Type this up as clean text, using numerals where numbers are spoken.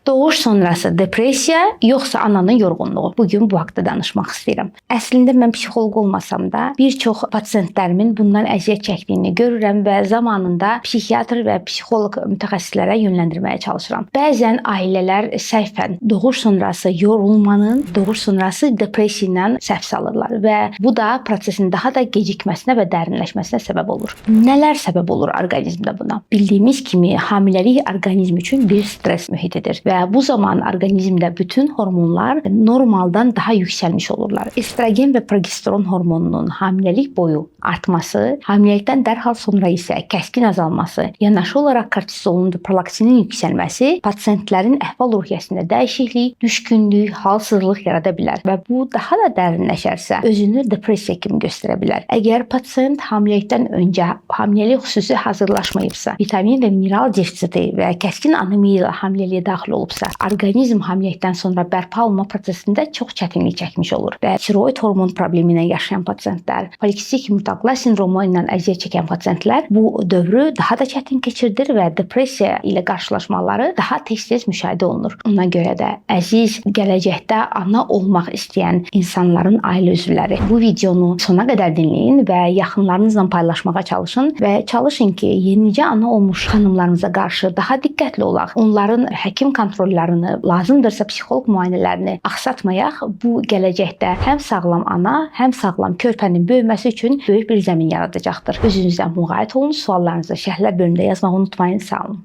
Doğuş sonrası depressiya yoxsa ananın yorğunluğu? Bugün bu haqqda danışmaq istəyirəm. Əslində mən psixoloq olmasam da, bir çox pasientlərimin bundan əziyyət çəkdiyini görürəm və zamanında psixiatr və psixoloq mütəxəssislərə yönləndirməyə çalışıram. Bəzən ailələr səhvən doğuş sonrası yorulmanın, doğuş sonrası depressiya ilə səhv salırlar və bu da prosesin daha da gecikməsinə və dərinləşməsinə səbəb olur. Nələr səbəb olur orqanizmdə buna? Bildiyimiz kimi hamiləlik orqanizm üçün bir stres mühitidir və bu zaman orqanizmdə bütün hormonlar normaldan daha yüksəlmiş olurlar. Estrogen və progesteron hormonunun hamiləlik boyu artması, hamiləlikdən dərhal sonra isə kəskin azalması, yanaşı olaraq kortizolun, prolaktinin yüksəlməsi pasientlərin əhval-ruhiyyəsində dəyişiklik, düşkünlük, halsızlıq yarada bilər və bu daha da dərinləşərsə özünü depressiya kimi göstərə bilər. Əgər pasient hamiləlikdən öncə hamiləlik xüsusi hazırlaşmayıbsa, vitamin və mineral defisiti və kəskin anemiya ilə hamiləliyə daxil olubsa, orqanizm hamiləlikdən sonra bərpa olma prosesində çox çətinlik çəkmiş olur və tiroid hormon problemi ilə yaşayan pasientlər, polikistik yumurtaqlar sindromu ilə əziyyət çəkən pasientlər bu dövrü daha da çətin keçirdir və depressiya ilə qarşılaşmaları daha tez-tez müşahidə olunur. Ona görə də əziz, gələcəkdə ana olmaq istəyən insanların ailə üzvləri bu videonu sona qədər dinləyin və yaxınlarınızla paylaşmağa çalışın və çalışın ki, yenicə ana olmuş xanımlarımıza qarşı daha diqqətli olaq. Onların həkim kontrollarını, lazımdırsa psixoloq müayinələrini aksatmayaq. Bu gələcəkdə həm sağlam ana, həm sağlam körpənin böyüməsi üçün böyük bir zəmin yaradacaqdır. Özünüzdən müğayət olun. Suallarınızı şərhlər bölümündə yazmağı unutmayın. Sağ olun.